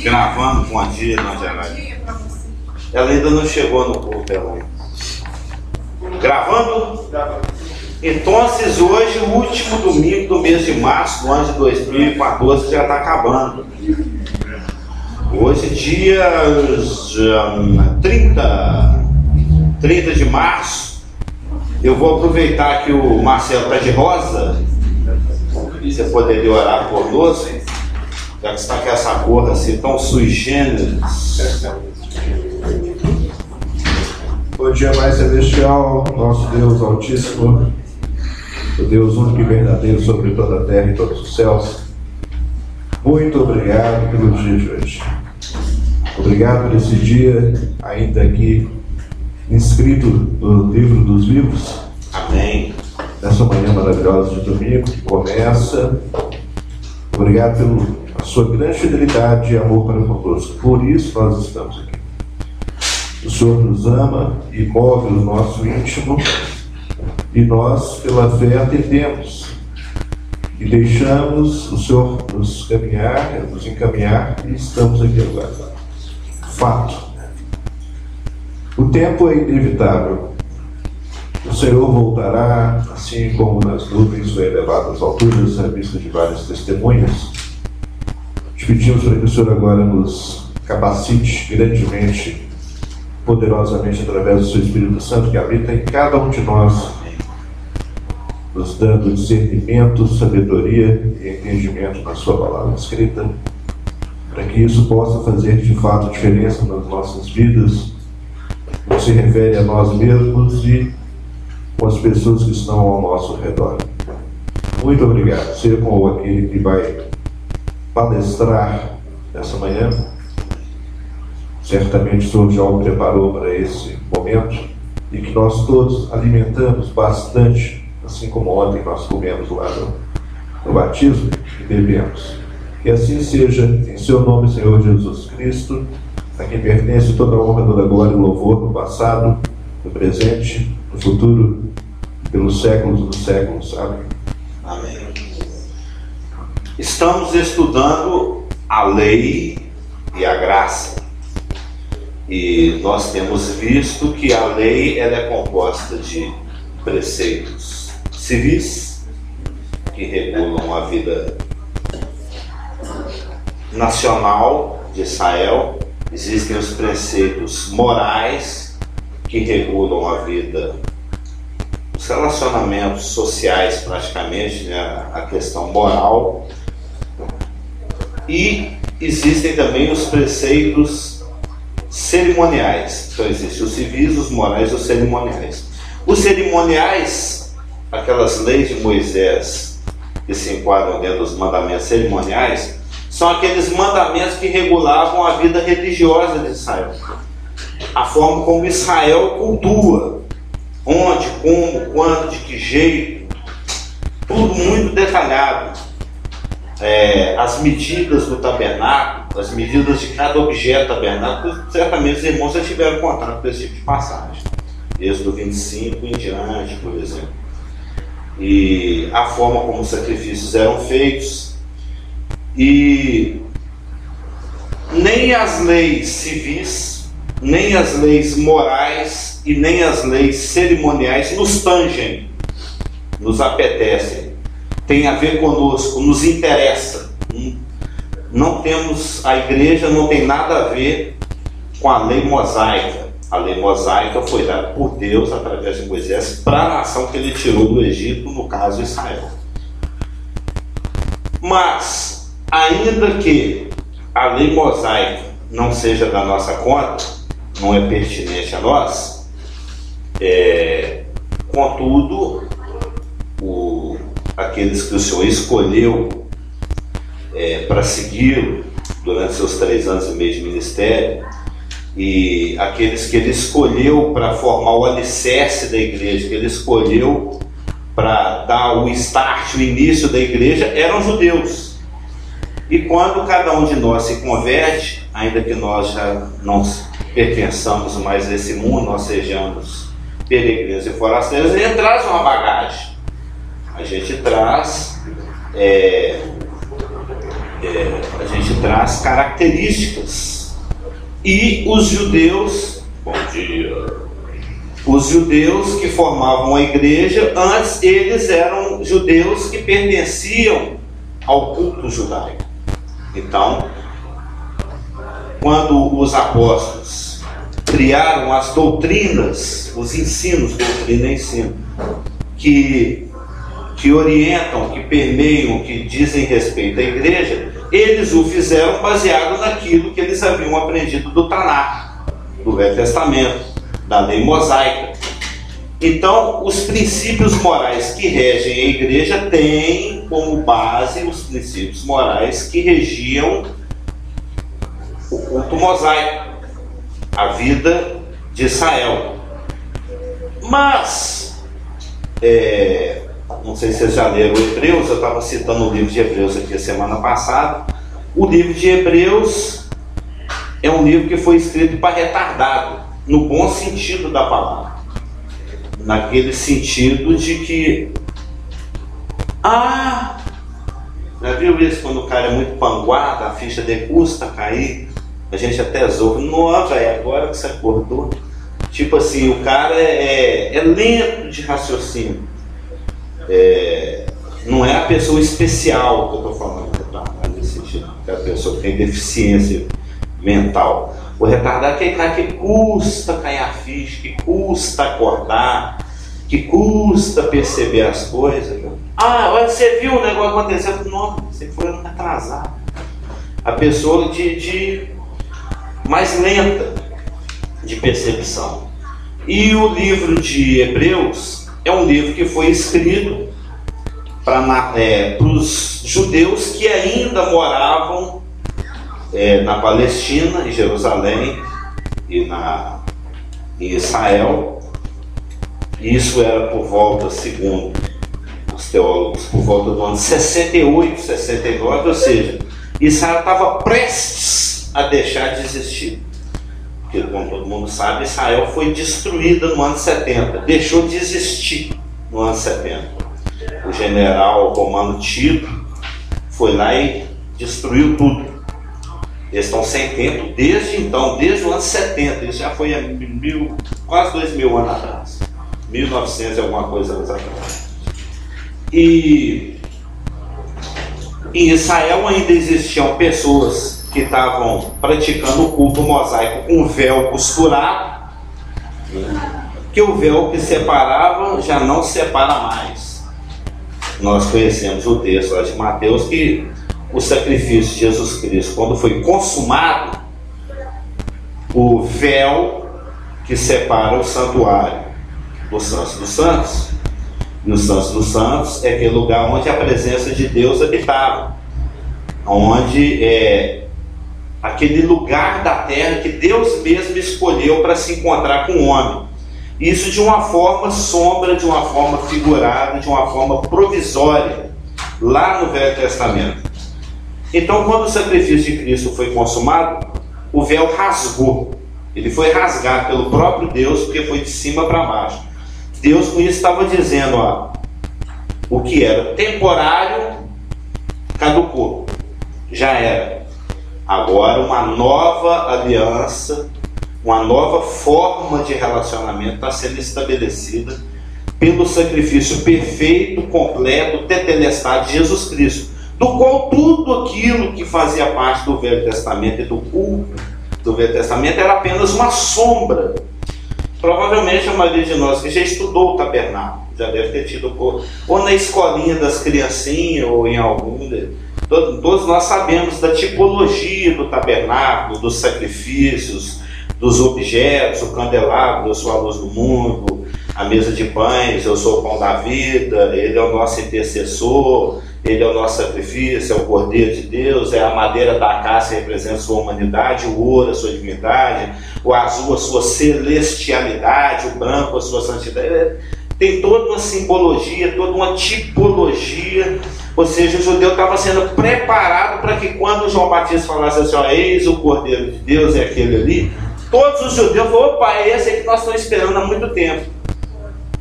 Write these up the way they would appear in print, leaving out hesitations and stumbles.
Gravando, bom dia, Dona Geralda. Ela ainda não chegou no culto, ela. Gravando? Então, hoje, o último domingo do mês de março do ano de 2014 já está acabando. Hoje, dia 30 de março, eu vou aproveitar que o Marcelo está de rosa. Você poderia orar conosco, já que está com essa cor assim tão sui generis. Bom dia, mais celestial, nosso Deus Altíssimo, o Deus único e verdadeiro sobre toda a terra e todos os céus. Muito obrigado pelo dia de hoje. Obrigado por esse dia, ainda aqui inscrito no livro dos vivos. Amém. Nessa manhã maravilhosa de domingo que começa. Obrigado pela sua grande fidelidade e amor para conosco. Por isso nós estamos aqui. O Senhor nos ama e move o nosso íntimo, e nós, pela fé, atendemos e deixamos o Senhor nos encaminhar, e estamos aqui agora. Fato. O tempo é inevitável. O Senhor voltará, assim como nas nuvens foi elevado às alturas, à vista de várias testemunhas. Te pedimos para que o Senhor agora nos capacite grandemente, poderosamente, através do seu Espírito Santo que habita em cada um de nós, nos dando discernimento, sabedoria e entendimento na sua palavra escrita, para que isso possa fazer de fato diferença nas nossas vidas, no que se refere a nós mesmos e com as pessoas que estão ao nosso redor. Muito obrigado. Seja com aquele que vai palestrar nessa manhã. Certamente o Senhor já o preparou para esse momento, e que nós todos alimentamos bastante, assim como ontem nós comemos lá no batismo, e bebemos. Que assim seja, em seu nome, Senhor Jesus Cristo, a quem pertence toda a honra, toda a glória e o louvor, no passado, no presente, no futuro, pelos séculos dos séculos. Amém. Amém. Estamos estudando a lei e a graça. E nós temos visto que a lei ela é composta de preceitos civis, que regulam a vida nacional de Israel. Existem os preceitos morais, que regulam a vida, os relacionamentos sociais, praticamente, né? A questão moral. E existem também os preceitos cerimoniais. Então existem os civis, os morais e os cerimoniais. Os cerimoniais, aquelas leis de Moisés que se enquadram dentro dos mandamentos cerimoniais, são aqueles mandamentos que regulavam a vida religiosa de Israel. A forma como Israel cultua, onde, como, quando, de que jeito, tudo muito detalhado. As medidas do tabernáculo, as medidas de cada objeto tabernáculo, certamente os irmãos já tiveram contato com esse tipo de passagem. Êxodo 25 em diante, por exemplo. E a forma como os sacrifícios eram feitos. E nem as leis civis, nem as leis morais e nem as leis cerimoniais nos tangem, nos apetecem, tem a ver conosco, nos interessa. Não temos, a igreja não tem nada a ver com a lei mosaica. A lei mosaica foi dada por Deus através de Moisés para a nação que ele tirou do Egito, no caso Israel. Mas, ainda que a lei mosaica não seja da nossa conta, não é pertinente a nós, contudo, aqueles que o Senhor escolheu para segui-lo durante seus 3 anos e meio de ministério, e aqueles que ele escolheu para formar o alicerce da igreja, que ele escolheu para dar o start, o início da igreja, eram judeus. E quando cada um de nós se converte, ainda que nós já não pertençamos mais a esse mundo, nós sejamos peregrinos e forasteiros, ele traz uma bagagem. A gente traz a gente traz características. E os judeus, bom dia, os judeus que formavam a igreja, antes eles eram judeus que pertenciam ao culto judaico. Então, quando os apóstolos criaram as doutrinas, os ensinos, doutrina e ensino, que orientam, que permeiam, que dizem respeito à igreja, eles o fizeram baseado naquilo que eles haviam aprendido do Taná, do Velho Testamento, da lei mosaica. Então, os princípios morais que regem a igreja têm como base os princípios morais que regiam o culto mosaico, a vida de Israel. Mas, não sei se vocês já leram Hebreus, eu estava citando o livro de Hebreus aqui a semana passada. O livro de Hebreus é um livro que foi escrito para retardado, no bom sentido da palavra. Naquele sentido de que, já viu isso quando o cara é muito panguado, a ficha dele custa cair, a gente até zoa, nossa, agora que você acordou. Tipo assim, o cara é lento de raciocínio. Não é a pessoa especial que eu estou falando, nesse sentido, é a pessoa que tem deficiência mental. O retardado é aquele cara que custa cair a ficha, que custa acordar, que custa perceber as coisas. Olha, você viu o negócio acontecendo? Não, você foi atrasado. A pessoa mais lenta de percepção. E o livro de Hebreus é um livro que foi escrito para os judeus que ainda moravam na Palestina, em Jerusalém e em Israel. Isso era por volta, segundo os teólogos, por volta do ano 68, 69, ou seja, Israel estava prestes a deixar de existir. Porque, como todo mundo sabe, Israel foi destruída no ano 70, deixou de existir no ano 70. O general romano Tito foi lá e destruiu tudo. Eles estão sem tempo desde então, desde o ano 70, isso já foi há quase 2000 anos atrás, 1900 e alguma coisa anos atrás. E em Israel ainda existiam pessoas que estavam praticando o culto mosaico com véu costurado, que o véu que separava já não separa mais. Nós conhecemos o texto lá de Mateus que o sacrifício de Jesus Cristo, quando foi consumado, o véu que separa o santuário do Santos dos Santos, e o Santos dos Santos é aquele lugar onde a presença de Deus habitava, onde aquele lugar da terra que Deus mesmo escolheu para se encontrar com o homem. Isso de uma forma sombra, de uma forma figurada, de uma forma provisória, lá no Velho Testamento. Então, quando o sacrifício de Cristo foi consumado, o véu rasgou. Ele foi rasgado pelo próprio Deus, porque foi de cima para baixo. Deus com isso estava dizendo, o que era temporário caducou, já era. Agora uma nova aliança, uma nova forma de relacionamento está sendo estabelecida pelo sacrifício perfeito, completo, tetelestai de Jesus Cristo, do qual tudo aquilo que fazia parte do Velho Testamento e do culto do Velho Testamento era apenas uma sombra. Provavelmente a maioria de nós que já estudou o tabernáculo, já deve ter tido ou na escolinha das criancinhas ou em algum. Todos nós sabemos da tipologia do tabernáculo, dos sacrifícios, dos objetos, o candelabro, eu sou a luz do mundo, a mesa de pães, eu sou o pão da vida, ele é o nosso intercessor, ele é o nosso sacrifício, é o Cordeiro de Deus, é a madeira da acácia que representa a sua humanidade, o ouro a sua divindade, o azul a sua celestialidade, o branco a sua santidade. Tem toda uma simbologia, toda uma tipologia, ou seja, o judeu estava sendo preparado para que quando João Batista falasse assim, eis o Cordeiro de Deus, é aquele ali, todos os judeus falaram, opa, é esse aí que nós estamos esperando há muito tempo.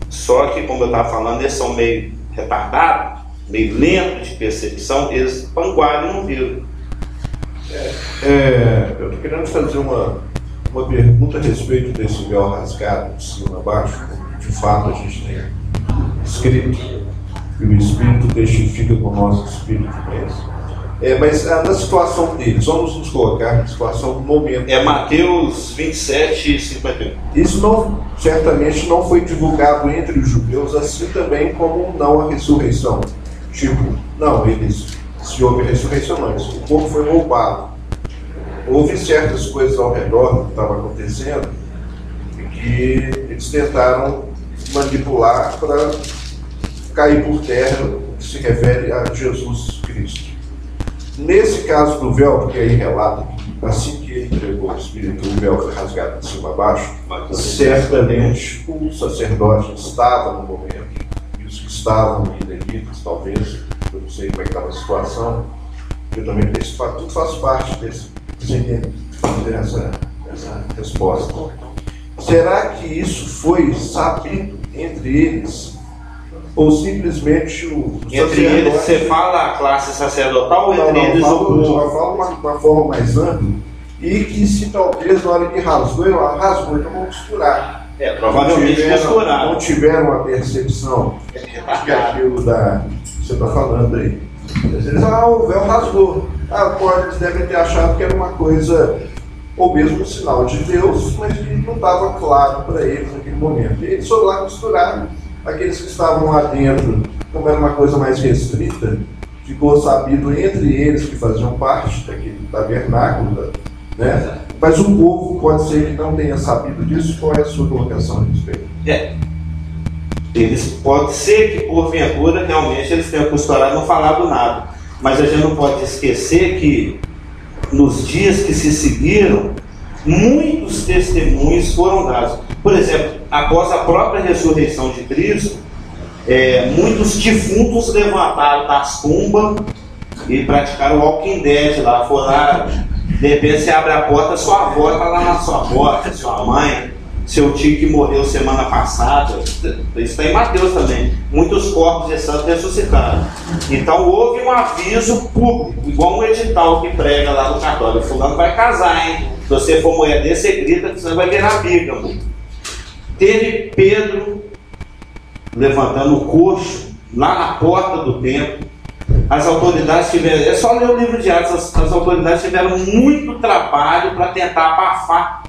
Só que, como eu estava falando, eles são meio retardados, meio lento de percepção, eles panguaram e não viram. Eu estou querendo fazer uma pergunta a respeito desse véu rasgado de cima a baixo. De fato, a gente tem escrito que o Espírito testifica com o nosso Espírito mesmo. Mas na situação deles, vamos nos colocar na situação do momento. É Mateus 27, 51. Isso certamente não foi divulgado entre os judeus, assim também como não a ressurreição. Se houve ressurreição, não, o corpo foi roubado. Houve certas coisas ao redor do que estava acontecendo que eles tentaram manipular para cair por terra, o que se refere a Jesus Cristo. Nesse caso do véu, porque aí relata que assim que ele entregou o Espírito, o véu foi rasgado de cima a baixo, certamente o sacerdote estava no momento, e os que estavam levitas, talvez, eu não sei como é que estava a situação, eu também penso, tudo faz parte dessa resposta. Será que isso foi sabido entre eles? Ou simplesmente entre eles, você fala a classe sacerdotal ou entre eles o povo? Eu falo uma forma mais ampla, e que se talvez na hora que rasgou, então vamos costurar. Provavelmente costurar. Não tiveram a percepção de aquilo que você está falando aí. Eles o véu rasgou. Eles devem ter achado que era uma coisa, ou mesmo um sinal de Deus, mas que não estava claro para eles naquele momento. E eles foram lá costurar. Aqueles que estavam lá dentro, como era uma coisa mais restrita, ficou sabido entre eles que faziam parte daquele tabernáculo, né? Mas o povo pode ser que não tenha sabido disso. Qual é a sua colocação a respeito? Pode ser que porventura realmente eles tenham costurado e não falado nada, mas a gente não pode esquecer que nos dias que se seguiram, muitos testemunhos foram dados. Por exemplo, após a própria ressurreição de Cristo, muitos defuntos levantaram das tumbas e praticaram o Walking Dead lá. Foram lá, de repente você abre a porta, sua avó está lá na sua porta, sua mãe, seu tio que morreu semana passada. Isso está em Mateus também. Muitos corpos de santos ressuscitaram. Então houve um aviso público, igual um edital que prega lá no cartório: fulano vai casar, hein? Se você for mulher desse, você grita que você vai virar bígamo. Teve Pedro levantando o coxo lá na porta do templo. As autoridades tiveram, é só ler o livro de Atos, as autoridades tiveram muito trabalho para tentar abafar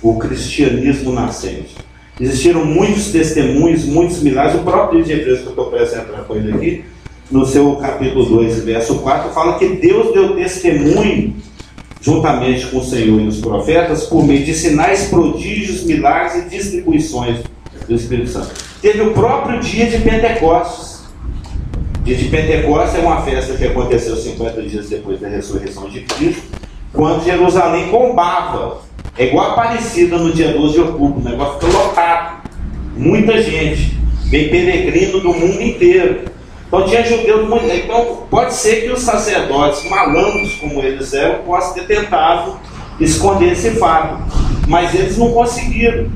o cristianismo nascente. Existiram muitos testemunhos, muitos milagres. O próprio livro de Hebreus, que eu estou prestes a entrar com ele aqui, no seu capítulo 2, verso 4, fala que Deus deu testemunho juntamente com o Senhor e os profetas, por meio de sinais, prodígios, milagres e distribuições do Espírito Santo. Teve o próprio dia de Pentecostes. O dia de Pentecostes é uma festa que aconteceu 50 dias depois da ressurreição de Cristo, quando Jerusalém bombava. É igual a Aparecida no dia 12 de outubro, o negócio fica lotado. Muita gente, vem peregrino do mundo inteiro. Então tinha judeus, então pode ser que os sacerdotes, malandros como eles eram, possam ter tentado esconder esse fato, mas eles não conseguiram,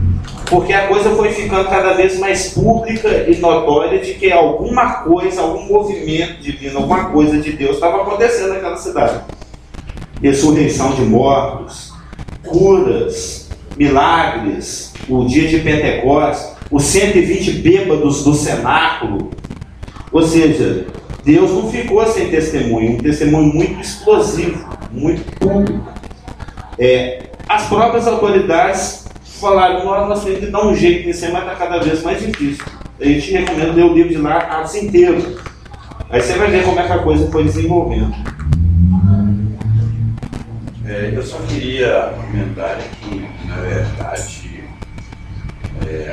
porque a coisa foi ficando cada vez mais pública e notória de que alguma coisa, algum movimento divino, alguma coisa de Deus estava acontecendo naquela cidade. Ressurreição de mortos, curas, milagres, o dia de Pentecostes, os 120 bêbados do cenáculo. Ou seja, Deus não ficou sem testemunho, um testemunho muito explosivo, muito público. As próprias autoridades falaram: nós temos que dar um jeito nisso, mas está cada vez mais difícil. A gente recomenda ler o livro de lá, Atos inteiro. Aí você vai ver como é que a coisa foi desenvolvendo. Eu só queria comentar que, na verdade,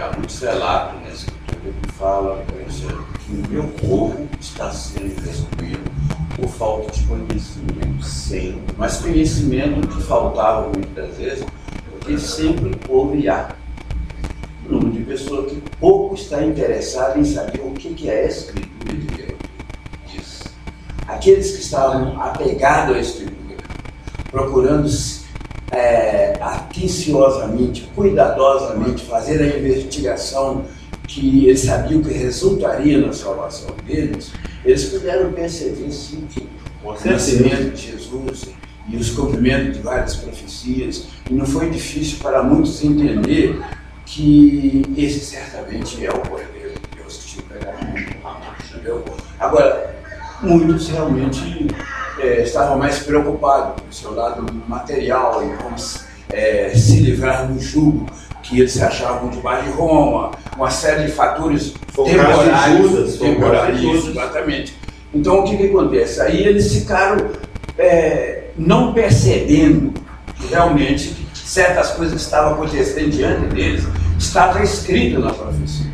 há muitos relatos na Escritura que falam que o meu povo está sendo destruído por falta de conhecimento. Sim, mas conhecimento que faltava muitas vezes, porque sempre houve um número de pessoas que pouco está interessado em saber o que é a Escritura de Deus. Aqueles que estavam apegados à Escritura, procurando atenciosamente, cuidadosamente fazer a investigação que eles sabiam que resultaria na salvação deles, eles puderam perceber sim que o nascimento de Jesus e os cumprimentos de várias profecias, e não foi difícil para muitos entender que esse certamente é o Cordeiro de Deus que tinha pegado no mundo. Entendeu? Agora, muitos realmente estavam mais preocupados com o seu lado material e como se livrar do jugo que eles se achavam debaixo de Roma, uma série de fatores temporários, exatamente. Então, o que acontece? Aí eles ficaram não percebendo que realmente certas coisas que estavam acontecendo diante deles estava escrito na profecia.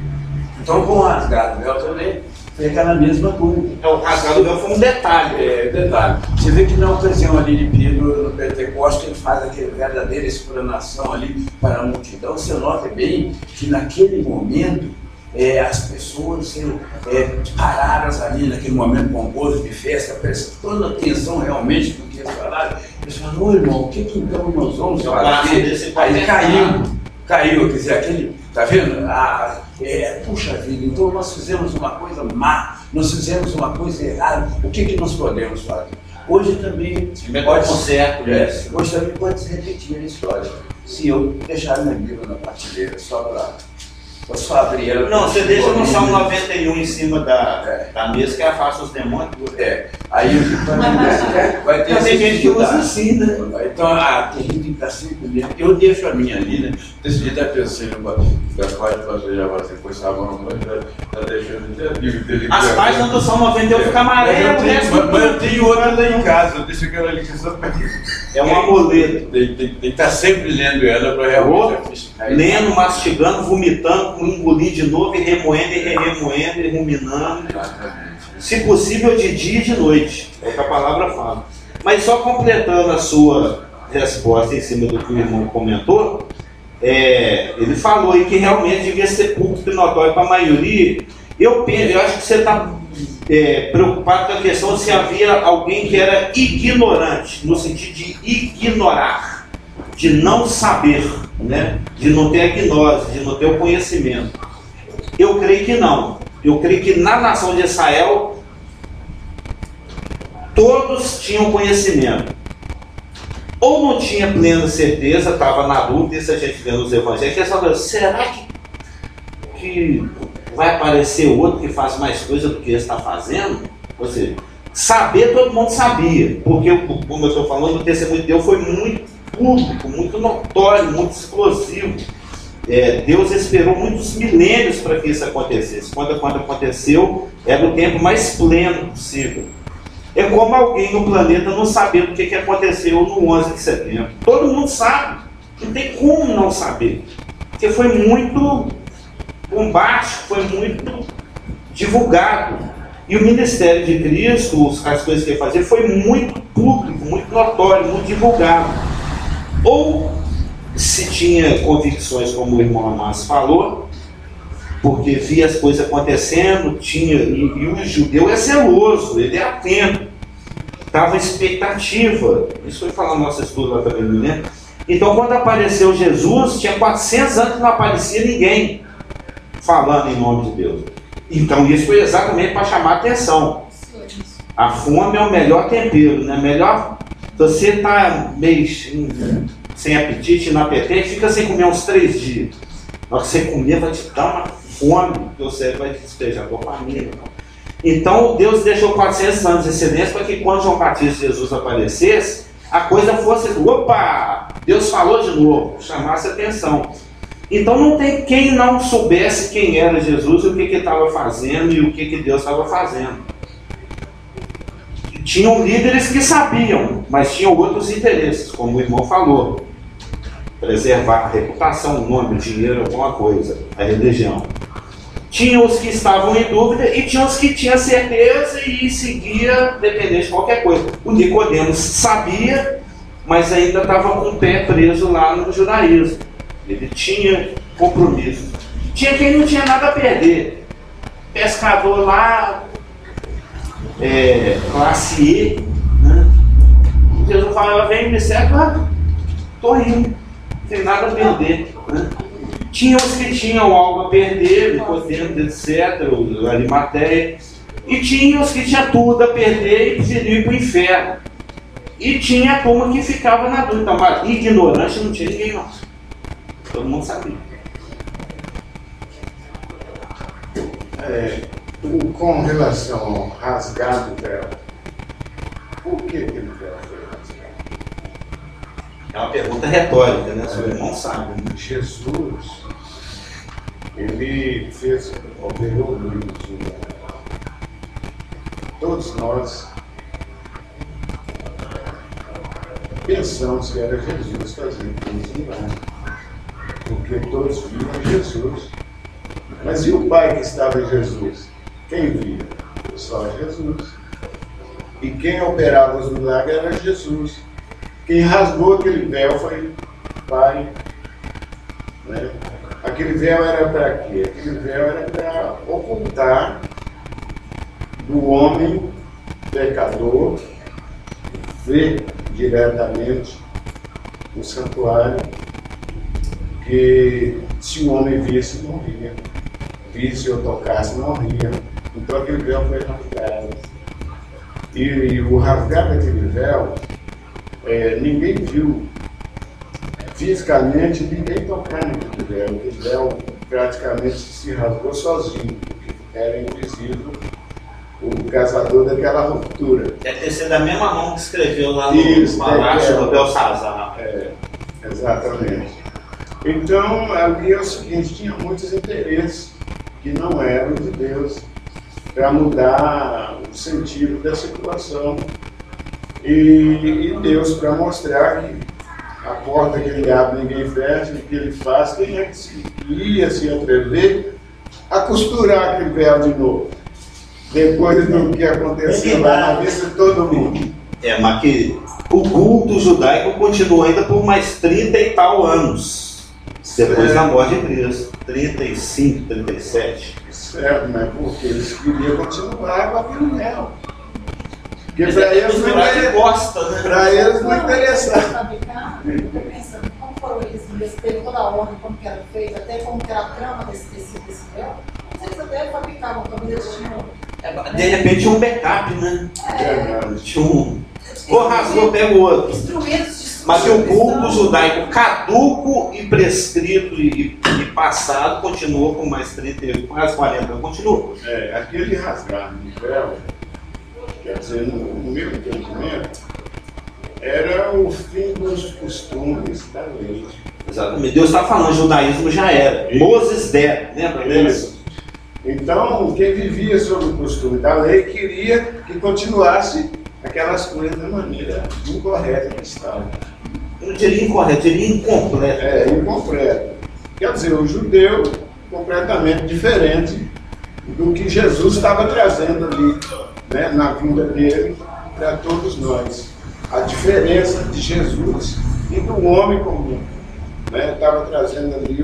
Então, com o rasgado do véu também, foi aquela mesma coisa. Então, o rasgado do véu foi um detalhe. Detalhe. Você vê que na ocasião ali de Pedro, no Pentecostes, ele faz aquela verdadeira explanação ali para a multidão. Você nota bem que naquele momento, as pessoas pararam ali naquele momento pomposo de festa, prestando atenção realmente no que eles falaram. Eles falaram: ô irmão, o que então nós vamos fazer? Aí caiu, quer dizer, aquele, tá vendo? Puxa vida, então nós fizemos uma coisa má, nós fizemos uma coisa errada, o que nós podemos fazer? Hoje também pode hoje também pode se repetir a história. Se eu deixar minha Bíblia na prateleira só para só abrir ela. Não, você deixa no Salmo 91 em cima da mesa que afasta os demônios. Aí vai ter tem gente que usa assim, né? Então, tem gente que está sempre lendo. Eu deixo a minha ali, né? Desse jeito a pessoa pode fazer já você foi sabão, está deixando a Bíblia dele. As páginas do Salmo 91 ficam amarelas, mas eu tenho outra lá em casa, eu deixo aquela ali que só é um amuleto. Tem que estar sempre lendo ela para realmente. Lendo, mastigando, vomitando, engolindo de novo e remoendo e ruminando. Se possível, de dia e de noite. É o que a palavra fala. Mas só completando a sua resposta em cima do que o irmão comentou, ele falou aí que realmente devia ser público e notório para a maioria. Eu acho que você está preocupado com a questão se havia alguém que era ignorante, no sentido de ignorar, de não saber, né? De não ter a gnose, de não ter o conhecimento. Eu creio que não. Eu creio que na nação de Israel todos tinham conhecimento. Ou não tinha plena certeza, estava na dúvida, isso a gente vê nos evangelhos, será que vai aparecer outro que faz mais coisa do que ele está fazendo? Ou seja, saber todo mundo sabia, porque, como eu estou falando, o testemunho de Deus foi muito público, muito notório, muito explosivo. Deus esperou muitos milênios para que isso acontecesse. Quando aconteceu, era o tempo mais pleno possível. É como alguém no planeta não saber do que aconteceu no 11 de setembro. Todo mundo sabe, não tem como não saber, porque foi muito bombástico, foi muito divulgado. E o ministério de Cristo, as coisas que ele fazia, foi muito público, muito notório, muito divulgado. Ou se tinha convicções, como o irmão Amás falou, porque via as coisas acontecendo, e o judeu é zeloso, ele é atento, estava expectativa. Isso foi falar no nosso estudo lá também, né? Então, quando apareceu Jesus, tinha 400 anos que não aparecia ninguém falando em nome de Deus. Então, isso foi exatamente para chamar a atenção. A fome é o melhor tempero, né? Melhor, se você está meio sem apetite, inapetente, fica sem comer uns 3 dias. Na hora que você comer, vai te dar uma fome, porque o cérebro vai te despejar dopamina. Então, Deus deixou 400 anos de silêncio para que quando João Batista e Jesus aparecesse, a coisa fosse, opa, Deus falou de novo, chamasse atenção. Então não tem quem não soubesse quem era Jesus e o que ele estava fazendo e o que Deus estava fazendo. Tinham líderes que sabiam, mas tinham outros interesses, como o irmão falou. Preservar a reputação, o nome, o dinheiro, alguma coisa, a religião. Tinham os que estavam em dúvida e tinham os que tinham certeza e seguia dependente de qualquer coisa. O Nicodemos sabia, mas ainda estava com o pé preso lá no judaísmo. Ele tinha compromisso. Tinha quem não tinha nada a perder. Pescador lá, classe E, né? Jesus falava, vem me segue, estou indo, não tem nada a perder, né? Tinha os que tinham algo a perder, Nicodemos, etc., o Arimateia, e tinha os que tinham tudo a perder e preferiam ir para o inferno. E tinha a turma que ficava na dúvida. Então, ignorante não tinha ninguém não. Todo mundo sabia. Com relação ao rasgar do véu, por que aquele véu foi rasgado? É uma pergunta retórica, né? Seu irmão sabe. Né? Jesus, ele fez operou muito. Todos nós pensamos que era Jesus fazendo os milagres, porque todos viam Jesus. Mas e o Pai que estava em Jesus? Quem via? Só Jesus. E quem operava os milagres era Jesus. Quem rasgou aquele véu foi o Pai. Né? Aquele véu era para quê? Aquele véu era para ocultar do homem pecador ver diretamente no santuário que se o homem visse, morria. Visse ou tocasse, morria. Então aquele véu foi rasgado. E o rasgar daquele véu, ninguém viu fisicamente, ninguém tocar naquele véu. Aquele véu praticamente se rasgou sozinho, porque era invisível o causador daquela ruptura. Deve ter sido a mesma mão que escreveu lá no Palácio do Belsazar. Exatamente. Então, ali é o seguinte, tinha muitos interesses que não eram de Deus para mudar o sentido da situação. E Deus para mostrar que a porta que ele abre ninguém fecha, o que ele faz, quem é que ia se atrever a costurar aquele véu de novo? Depois do que aconteceu lá na vista de todo mundo. Mas que o culto judaico continuou ainda por mais 30 e tal anos. Depois da morte de Cristo. 35, 37. Certo, mas porque eles queriam continuar com aquele véu. Porque para eles não gosta, né? Para eles não interessava. Estou pensando, como foram eles mesmos, teve toda a ordem, como que era feito, até como que era a trama desse tecido, desse véu. Não sei se até fabricavam, talvez eles tinham. De repente tinha um backup, né? Tinha um. Rasgou, pega o outro. Instrumentos de mas que o culto judaico caduco e prescrito e passado continuou por mais 30, quase 40 anos, continuou. Aquele rasgar de véu, quer dizer, no meu entendimento, era o fim dos costumes da lei. Exatamente. Deus está falando, o judaísmo já era. Isso. Moses dera, lembra disso? Então, quem vivia sob o costume da lei queria que continuasse aquelas coisas da maneira incorreta que estavam. Eu não diria incorreto, diria incompleto. Incompleto. Quer dizer, o judeu completamente diferente do que Jesus estava trazendo ali, né, na vinda dele para todos nós. A diferença de Jesus e do homem comum. Estava trazendo ali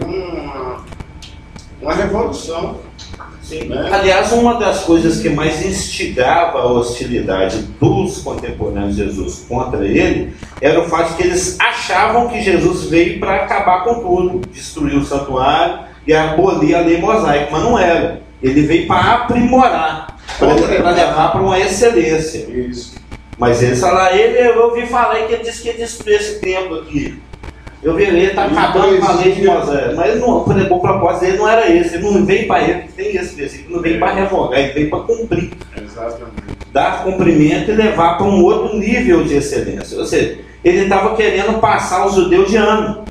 uma revolução. Sim. Né? Aliás, uma das coisas que mais instigava a hostilidade dos contemporâneos de Jesus contra ele era o fato de que eles achavam que Jesus veio para acabar com tudo, destruir o santuário e abolir a lei mosaica, mas não era. Ele veio para aprimorar, para levar para uma excelência. Isso. Mas eles falaram, eu ouvi falar que ele disse que ia destruir esse templo aqui. Eu vi ele está acabando com a lei de Moisés. Mas o propósito dele não era esse. Ele não veio para ele, tem esse versículo, não veio para revogar, ele veio para cumprir. Exatamente. Dar cumprimento e levar para um outro nível de excelência. Ou seja, ele estava querendo passar os judeus de ano.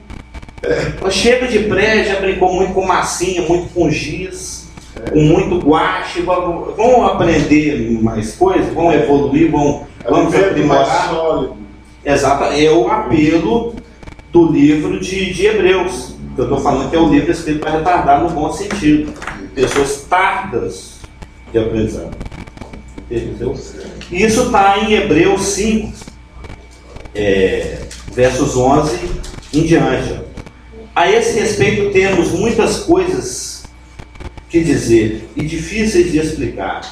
Chega de pré, já brincou muito com massinha, muito com giz, com muito guache. Vão aprender mais coisas, vão evoluir, vamos aprimorar. Exato, é o apelo do livro de Hebreus, que eu estou falando que é o livro escrito para retardar no bom sentido. Pessoas tardas de aprendizado. Entendeu? Isso está em Hebreus 5, versos 11 em diante. A esse respeito temos muitas coisas que dizer e difíceis de explicar,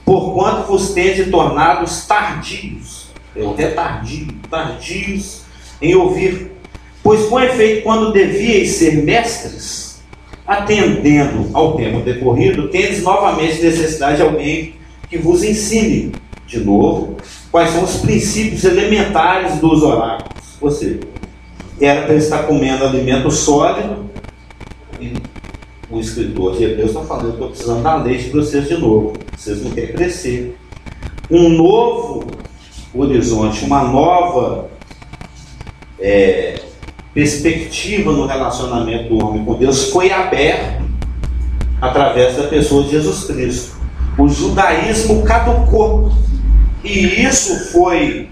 porquanto vos tende tornados tardios, tardios em ouvir. Pois com efeito, quando devíeis ser mestres, atendendo ao tempo decorrido, tendes novamente necessidade de alguém que vos ensine de novo quais são os princípios elementares dos oráculos. Ou seja, era para ele estar comendo alimento sólido, e o escritor de Hebreus está falando: eu estou precisando dar leite para vocês de novo, vocês não querem crescer. Um novo horizonte, uma nova perspectiva no relacionamento do homem com Deus foi aberto através da pessoa de Jesus Cristo. O judaísmo caducou, e isso foi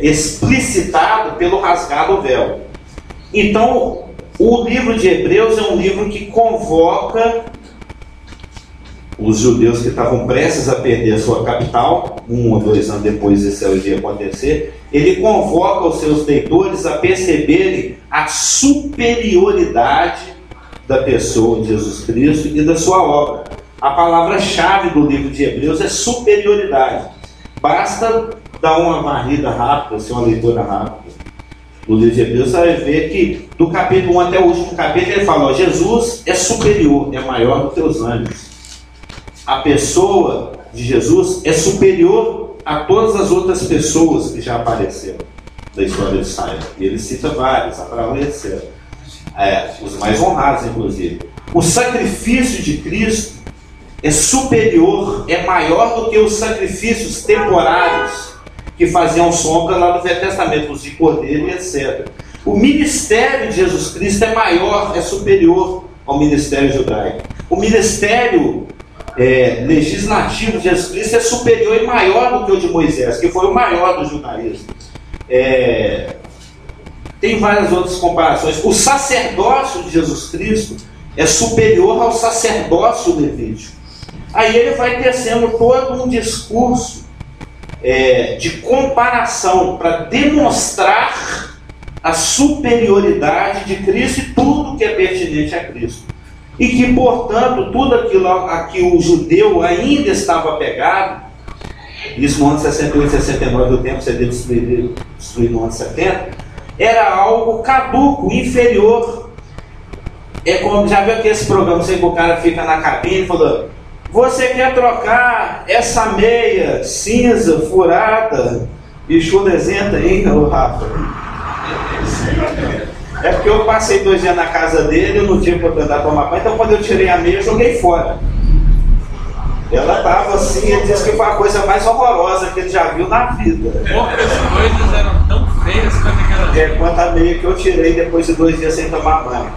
explicitado pelo rasgado véu. Então, o livro de Hebreus é um livro que convoca os judeus que estavam prestes a perder a sua capital, 1 ou 2 anos depois isso iria acontecer. Ele convoca os seus leitores a perceberem a superioridade da pessoa de Jesus Cristo e da sua obra. A palavra-chave do livro de Hebreus é superioridade. Basta dar uma varrida rápida, uma leitura rápida do livro de Hebreus, você vai ver que do capítulo 1 até o último capítulo ele fala: Jesus é superior, é maior do que os anjos. A pessoa de Jesus é superior a todas as outras pessoas que já apareceram da história de Israel. E ele cita vários, Abraão e etc. Os mais honrados, inclusive. O sacrifício de Cristo é superior, é maior do que os sacrifícios temporários que faziam sombra lá do Velho Testamento, os de cordeiro e etc. O ministério de Jesus Cristo é maior, é superior ao ministério judaico. O ministério legislativo de Jesus Cristo é superior e maior do que o de Moisés, que foi o maior do judaísmo. Tem várias outras comparações. O sacerdócio de Jesus Cristo é superior ao sacerdócio levítico. Aí ele vai tecendo todo um discurso de comparação para demonstrar a superioridade de Cristo e tudo que é pertinente a Cristo. E que, portanto, tudo aquilo a que o judeu ainda estava apegado, isso no ano 68, 69 do tempo seria destruído no ano 70, era algo caduco, inferior. É como, já viu aqueles programas em que o cara fica na cabine e fala: você quer trocar essa meia cinza, furada e chulezenta aí, ô Rafa? É porque eu passei 2 dias na casa dele, eu não tinha oportunidade de tomar banho, então quando eu tirei a meia, eu joguei fora. Ela estava assim, ele disse que foi a coisa mais horrorosa que ele já viu na vida. Poucas coisas eram tão feias quanto aquela. Quanto a meia que eu tirei depois de 2 dias sem tomar banho.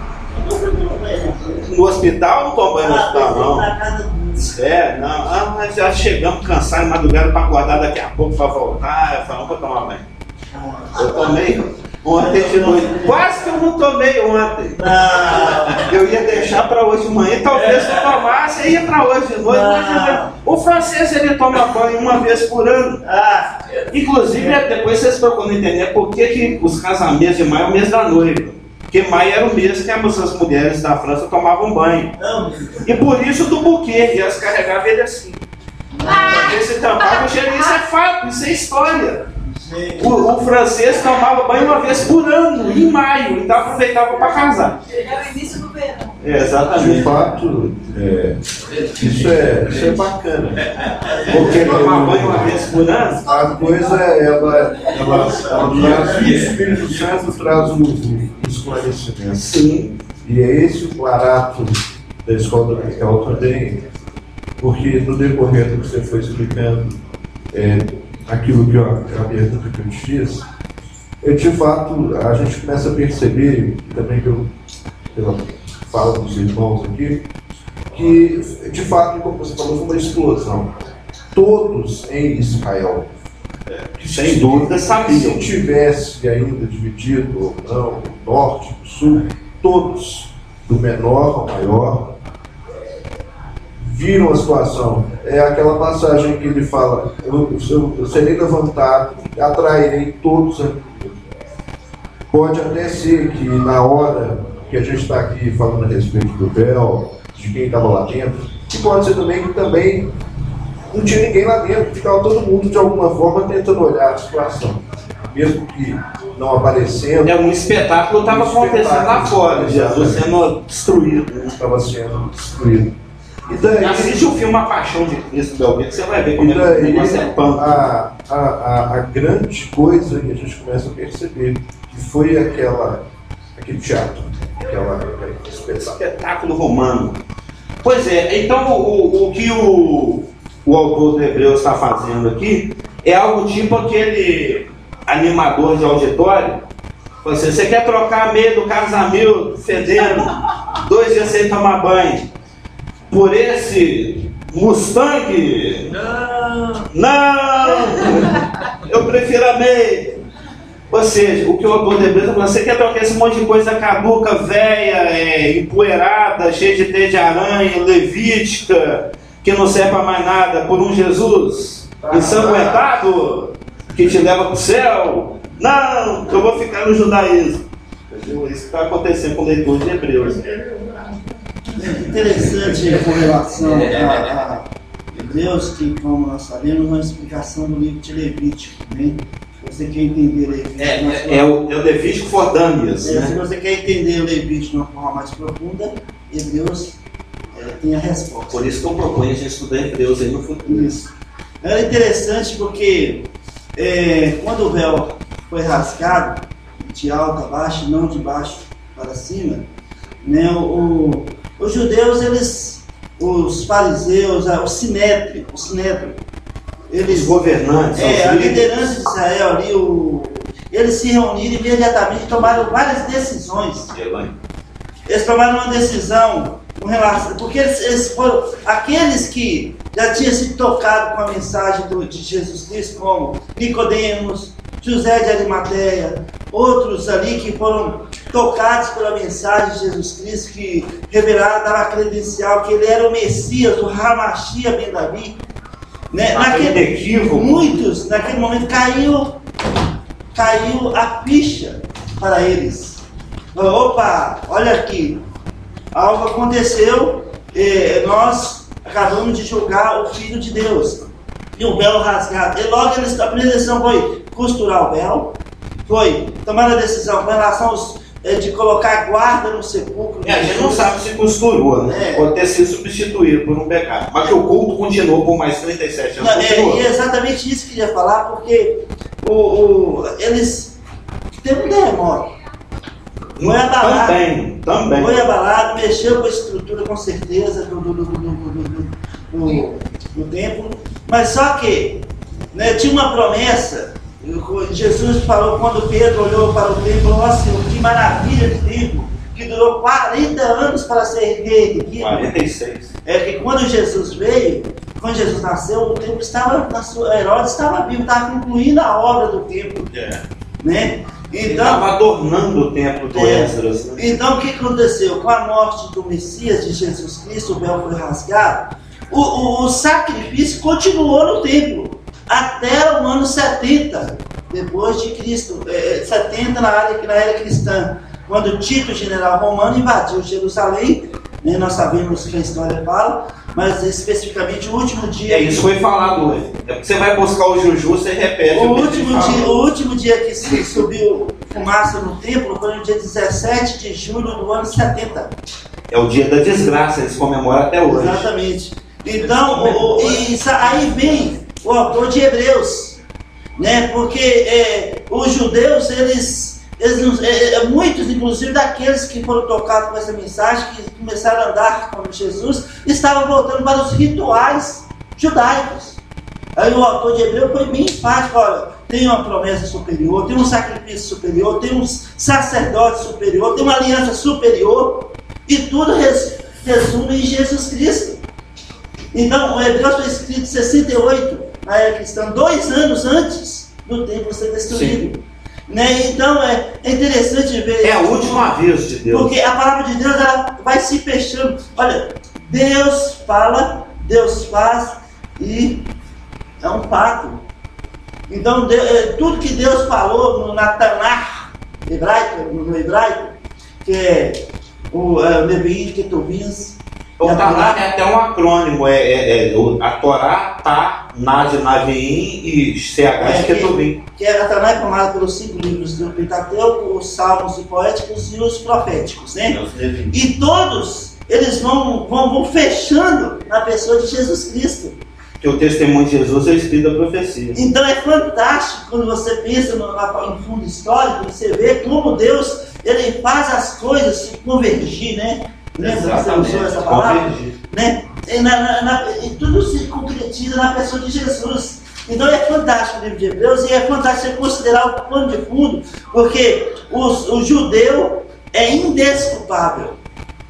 No hospital, não tomo banho no hospital, não. Não. Mas já chegamos cansados, madrugada para acordar daqui a pouco para voltar. Eu falei: não vou tomar banho. Eu tomei ontem de noite. Quase que eu não tomei ontem. Eu ia deixar para hoje de manhã. Talvez eu tomasse e ia para hoje de noite. Mas o francês, ele toma banho uma vez por ano. Inclusive, depois vocês procuram entender por que os casamentos de maio é o mês da noiva. Porque maio era o mês que as mulheres da França tomavam banho. E por isso do buquê, e elas carregavam ele assim. Porque se tampava o cheiro, isso é fato, isso é história. O francês tomava banho uma vez por ano, em maio, então aproveitava para casar. Era o início do verão. Exatamente. De fato, isso é bacana. Porque tomar banho uma vez por ano? A coisa, ela traz, o Espírito Santo traz o esclarecimento. Sim. E é esse o barato da escola dominical também, porque no decorrer do que você foi explicando, aquilo que a pergunta que eu te fiz, de fato, a gente começa a perceber, também pela fala dos irmãos aqui, que, de fato, como você falou, foi uma explosão. Todos em Israel, sem dúvida, sabiam. Se tivesse ainda dividido ou não, o norte, o sul, todos, do menor ao maior, viram a situação. É aquela passagem que ele fala: eu serei levantado, atrairei todos a mim. Pode até ser que na hora que a gente está aqui falando a respeito do véu, de quem estava lá dentro, que pode ser também que também não tinha ninguém lá dentro, ficava todo mundo de alguma forma tentando olhar a situação, mesmo que não aparecendo. Um espetáculo estava acontecendo lá fora, Jesus sendo destruído. Estava sendo destruído. E daí, assiste o filme A Paixão de Cristo, Belvito, que você vai ver como o negócio é pano. a grande coisa que a gente começa a perceber, que foi aquele teatro, aquele espetáculo romano. Pois é, então o que o autor do Hebreus está fazendo aqui é algo tipo aquele animador de auditório. Você quer trocar a meia do Casamil fedendo, 2 dias sem tomar banho, por esse Mustang? Não! Eu prefiro a meia. Ou seja, o que o autor de Hebreus está falando, você quer trocar esse monte de coisa caduca, velha, empoeirada, cheia de teia de aranha, levítica, que não serve para mais nada, por um Jesus ensanguentado que te leva para o céu? Não, eu vou ficar no judaísmo. Isso que está acontecendo com o leitor de Hebreus. Interessante com relação a Hebreus, que, como nós sabemos, é uma explicação do livro de Levítico, né? Se você quer entender Levítico... É o Levítico Fordânias. Se você quer entender o Levítico de uma forma mais profunda, Hebreus tem a resposta. Por isso que eu proponho a gente estudar Hebreus aí no futuro. Isso. É interessante porque quando o véu foi rasgado, de alto a baixo, não de baixo para cima, né, os judeus, os fariseus, o sinédrio, Os governantes, a liderança de Israel ali, eles se reuniram imediatamente e tomaram várias decisões. Eles tomaram uma decisão com relação, porque eles foram aqueles que já tinham se tocado com a mensagem de Jesus Cristo, como Nicodemos, José de Arimateia, outros ali que foram tocados pela mensagem de Jesus Cristo, que revelaram, dava a credencial que ele era o Messias, o Hamashia ben Davi. Né? Muitos, naquele momento, caiu a ficha para eles. Opa, olha aqui, algo aconteceu, nós acabamos de julgar o Filho de Deus. E o véu rasgado. E logo a primeira decisão foi costurar o véu, foi tomar a decisão com relação de colocar guarda no sepulcro. A gente não sabe se costurou, né? Pode ter sido substituído por um pecado. Mas que o culto continuou por mais 37 anos. É exatamente isso que eu ia falar, porque eles teve um terremoto. Foi abalado. Também. Foi abalado, mexeu com a estrutura com certeza do templo. Mas só que tinha uma promessa. Jesus falou, quando Pedro olhou para o templo, falou assim: que maravilha de templo, que durou 40 anos para ser reerguido. 46. Que quando Jesus veio, quando Jesus nasceu, o templo estava, Herodes estava vivo, estava concluindo a obra do templo. Né? Então, estava adornando o templo do Esdras. Né? Então o que aconteceu? Com a morte do Messias de Jesus Cristo, o véu foi rasgado, o sacrifício continuou no templo até o ano 70 depois de Cristo, 70 na era cristã, quando Tito, general romano, invadiu Jerusalém. Né? Nós sabemos que a história fala, mas especificamente o último dia. Isso foi falado hoje. Você vai buscar o Juju, você repete. O último dia que se subiu fumaça no templo foi no dia 17 de julho do ano 70. É o dia da desgraça, eles comemoram até hoje. Exatamente. Então, aí vem o autor de Hebreus, né? Porque os judeus, muitos, inclusive daqueles que foram tocados com essa mensagem, que começaram a andar com Jesus, estavam voltando para os rituais judaicos. Aí o autor de Hebreus foi bem enfático: olha, tem uma promessa superior, tem um sacrifício superior, tem um sacerdote superior, tem uma aliança superior, e tudo resume em Jesus Cristo. Então, o Hebreus foi escrito em 68, na era cristã, 2 anos antes do templo ser destruído. Né? Então, é interessante ver... É o último aviso de Deus. Porque a palavra de Deus, ela vai se fechando. Olha, Deus fala, Deus faz, e é um pacto. Então, tudo que Deus falou no Tanakh no hebraico, que é o Neviim, Ketuvim. O Tanakh é até um acrônimo, a Torá, Tá, Naviim e CH de Ketuvim. Que a Torá é formada pelos 5 livros do Pentateuco, os Salmos e Poéticos e os Proféticos, né? E todos eles vão fechando na pessoa de Jesus Cristo. Porque o testemunho de Jesus é o espírito da profecia. Então é fantástico quando você pensa no fundo histórico, você vê como Deus ele faz as coisas se convergir, né? Lembra que você usou essa palavra? Convergir. Né? E tudo se concretiza na pessoa de Jesus. Então é fantástico o livro de Hebreus e é fantástico você considerar o pano de fundo, porque o judeu é indesculpável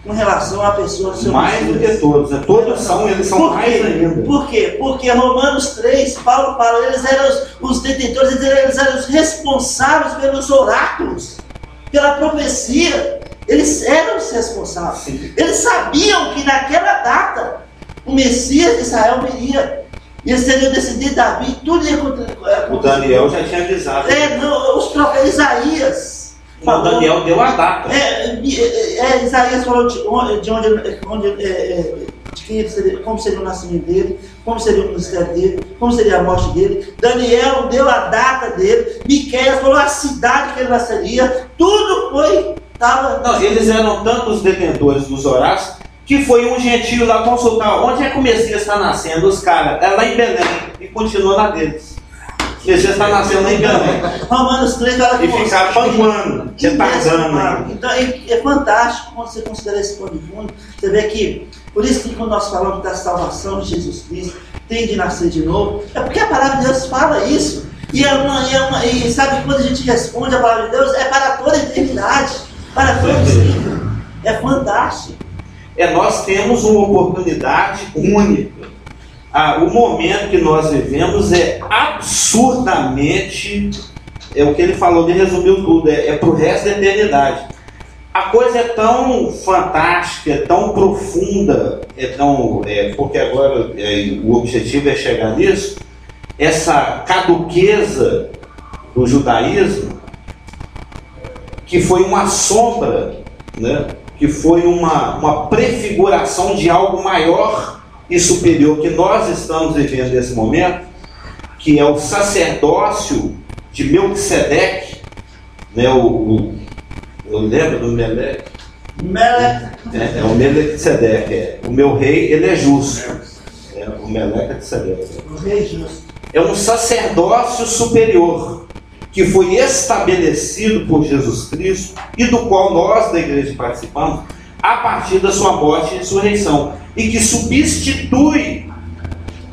com relação à pessoa do seu Mais do que todos, né? Todos são, eles são mais ainda. Por quê? Porque Romanos 3, Paulo fala, eles eram os detentores, eles eram os responsáveis pelos oráculos, pela profecia. Eles eram os responsáveis. Sim. Eles sabiam que naquela data o Messias de Israel viria. E eles seriam descendentes de Davi, tudo ia acontecer. O Daniel já tinha avisado. Os profetas Isaías. Não, Daniel deu a data. Isaías falou de quem seria, como seria o nascimento dele, como seria o ministério dele, como seria a morte dele. Daniel deu a data dele. Miqueias falou a cidade que ele nasceria. Tudo foi. Não, eles eram tantos detentores dos oráculos que foi um gentio lá consultar onde é que o Messias está nascendo. Os caras, é lá em Belém, e continua lá deles. O Messias está nascendo lá em Belém. Romanos 3 fala que E ficar panguando, retardando. Então é fantástico quando você considera esse pano de fundo. Você vê que, por isso que quando nós falamos da salvação de Jesus Cristo, tem de nascer de novo, é porque a palavra de Deus fala isso. E sabe quando a gente responde a palavra de Deus? É para toda a eternidade, para todo sempre. É fantástico. Nós temos uma oportunidade única. O momento que nós vivemos é absurdamente, o que ele falou, ele resumiu tudo, é para o resto da eternidade. A coisa é tão fantástica, é tão profunda, porque agora o objetivo é chegar nisso, essa caduqueza do judaísmo, que foi uma sombra, né? Que foi uma prefiguração de algo maior e superior que nós estamos vivendo nesse momento, que é o sacerdócio de Melquisedeque, né? Eu lembro do Meleque. É o Melquisedeque. O meu rei, ele é justo. O Melquisedeque. O rei justo. É um sacerdócio superior que foi estabelecido por Jesus Cristo e do qual nós da igreja participamos a partir da sua morte e ressurreição, e que substitui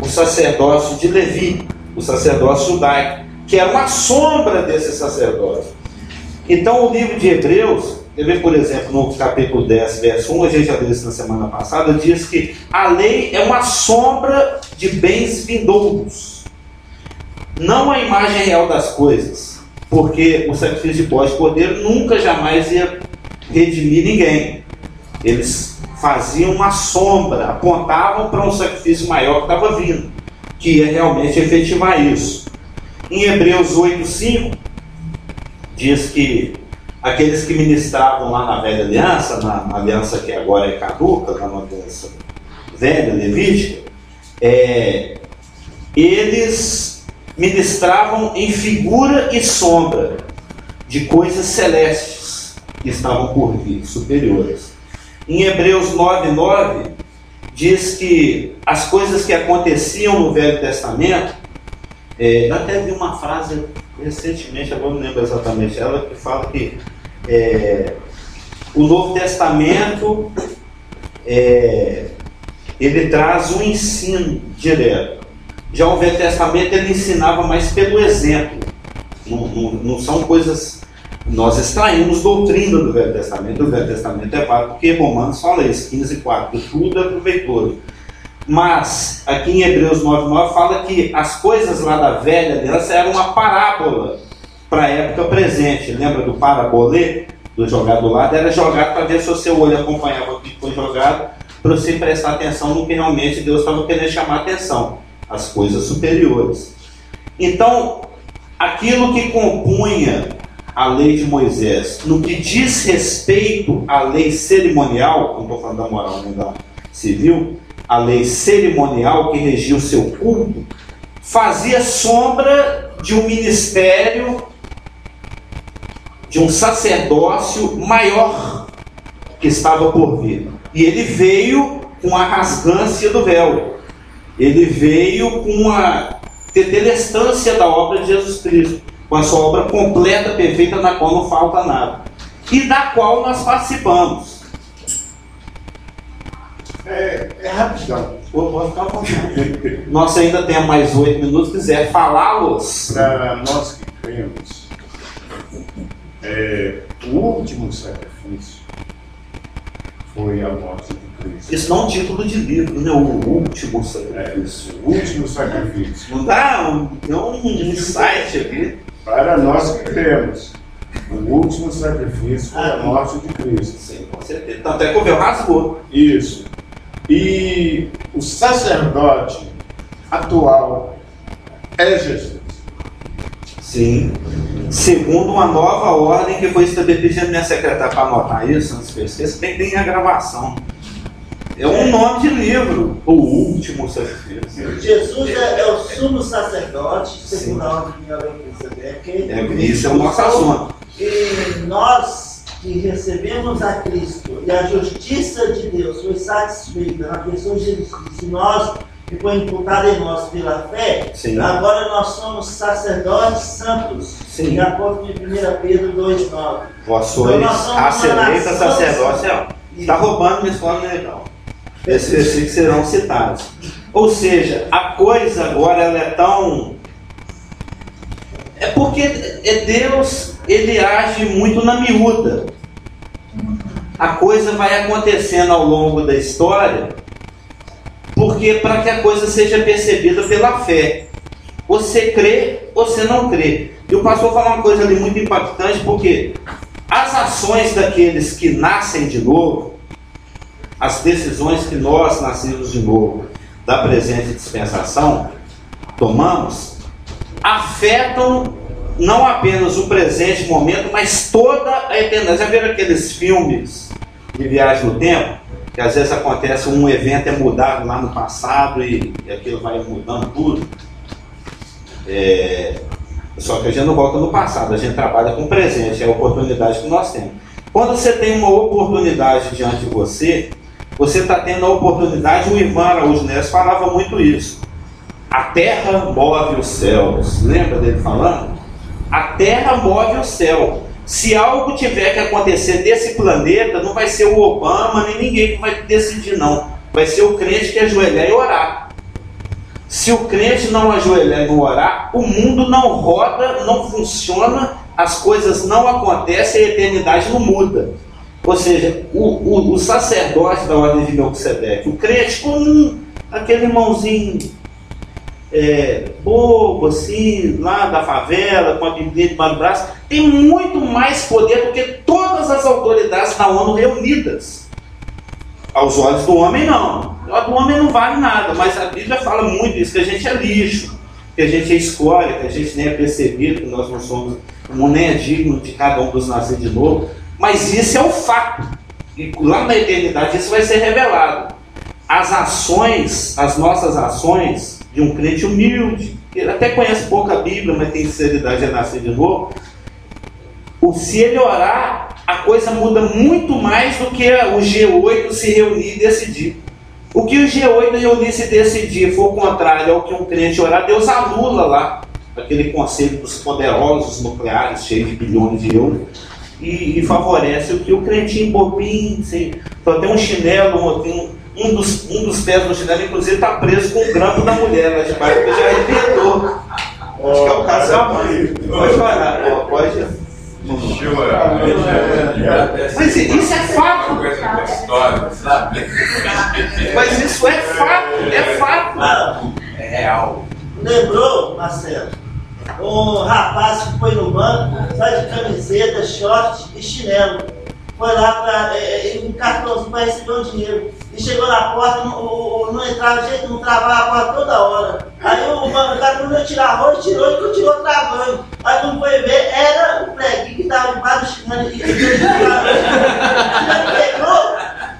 o sacerdócio de Levi, o sacerdócio judaico, que era uma sombra desse sacerdócio. Então o livro de Hebreus, por exemplo, no capítulo 10, verso 1, a gente já leu isso na semana passada, diz que a lei é uma sombra de bens vindouros, não a imagem real das coisas, porque o sacrifício de bode de cordeiro nunca jamais ia redimir ninguém. Eles faziam uma sombra, apontavam para um sacrifício maior que estava vindo, que ia realmente efetivar isso. Em Hebreus 8:5 diz que aqueles que ministravam lá na velha aliança, na aliança que agora é caduca, na aliança velha, levítica, eles ministravam em figura e sombra de coisas celestes que estavam por vir, superiores. Em Hebreus 9:9 diz que as coisas que aconteciam no Velho Testamento, eu até vi uma frase recentemente, agora não lembro exatamente ela, que fala que o Novo Testamento ele traz um ensino direto. Já o Velho Testamento ele ensinava mais pelo exemplo. Não são coisas. Nós extraímos doutrina do Velho Testamento. O Velho Testamento é válido porque Romanos fala isso, 15:4, tudo é proveitoso. Mas aqui em Hebreus 9:9 fala que as coisas lá da velha aliança eram uma parábola para a época presente. Lembra do parabolê, do jogar do lado? Era jogado para ver se o seu olho acompanhava o que foi jogado, para você prestar atenção no que realmente Deus estava querendo chamar a atenção, as coisas superiores. Então, aquilo que compunha a lei de Moisés, no que diz respeito à lei cerimonial, não estou falando da moral nem da civil, a lei cerimonial que regia o seu culto, fazia sombra de um ministério, de um sacerdócio maior que estava por vir. E ele veio com a rasgância do véu. Ele veio com a tetelestância da obra de Jesus Cristo, com a sua obra completa, perfeita, na qual não falta nada, e da qual nós participamos. É rapidão. Vou ficar com nós ainda temos mais 8 minutos, quiser falá-los. Para nós que cremos, o último sacrifício foi a morte de Cristo. Isso não é um título de livro, né? O último sacrifício. O último sacrifício. Não dá um insight aqui. Para nós que cremos, o último sacrifício foi a morte de Cristo. Sim, com certeza. Tanto é que o véu rasgou. Isso. E o sacerdote atual é Jesus. Sim. Segundo uma nova ordem que foi estabelecida, minha secretária para anotar isso, antes que eu esqueça, tem a gravação. É um nome de livro, o último sacrifício. Jesus é o sumo sacerdote, segundo a ordem de Melquisedeque. Isso é o nosso assunto. E nós que recebemos a Cristo e a justiça de Deus foi satisfeita na pessoa de Jesus Cristo, nós que foi imputado em nós pela fé, sim, agora nós somos sacerdotes santos, sim, de acordo com 1 Pedro 2,9. Vós sois raça eleita, sacerdócio. Está roubando minha escola legal. Esses versículos serão citados. Ou seja, a coisa agora ela é tão... É porque Deus, ele age muito na miúda. A coisa vai acontecendo ao longo da história, porque para que a coisa seja percebida pela fé. Você crê, você não crê. E o pastor falou uma coisa ali muito impactante, porque as ações daqueles que nascem de novo, as decisões que nós nascemos de novo da presente dispensação tomamos, afetam não apenas o presente momento, mas toda a eternidade. Já viram aqueles filmes de viagem no tempo? Que às vezes acontece um evento é mudado lá no passado e aquilo vai mudando tudo. Só que a gente não volta no passado, a gente trabalha com o presente, é a oportunidade que nós temos. Quando você tem uma oportunidade diante de você está tendo a oportunidade. O irmão Araújo Neves falava muito isso. A terra move os céus. Lembra dele falando? A terra move o céu. Se algo tiver que acontecer desse planeta, não vai ser o Obama nem ninguém que vai decidir, não. Vai ser o crente que ajoelhar e orar. Se o crente não ajoelhar e não orar, o mundo não roda, não funciona, as coisas não acontecem, a eternidade não muda. Ou seja, o sacerdote da ordem de Melquisedeque, o crente comum, aquele irmãozinho bobo assim, lá da favela, com a Bíblia debaixo do braço, tem muito mais poder do que todas as autoridades da ONU reunidas. Aos olhos do homem, não. O do homem não vale nada, mas a Bíblia fala muito isso, que a gente é lixo, que a gente é escória, que a gente nem é percebido, que nós não somos, o mundo nem é digno de cada um dos nascer de novo. Mas isso é o fato. E lá na eternidade isso vai ser revelado. As ações, as nossas ações de um crente humilde, que até conhece pouco a Bíblia, mas tem sinceridade de nascer de novo, se ele orar, a coisa muda muito mais do que o G8 se reunir e decidir. O que o G8 reunir e decidir for contrário ao que um crente orar, Deus anula lá aquele conselho dos poderosos nucleares cheios de bilhões de euros e favorece o que o crentinho bobinho, só tem um chinelo, um dos pés do chinelo, inclusive, está preso com o grampo da mulher lá de baixo, que já arrebentou. Acho que é o caso da mãe. Pode chorar, pode. Mas isso é fato. Mas isso é fato, é fato. É real. Lembrou, Marcelo? Um rapaz que foi no banco, só de camiseta, short e chinelo. Foi lá para um cartãozinho para receber o dinheiro. E chegou na porta, não entrava de jeito, não travava a porta toda hora. Aí o cara não ia tirar a roupa, tirou e continuou travando. Aí quando foi ver, era o preguinho que estava debaixo do chinelo. E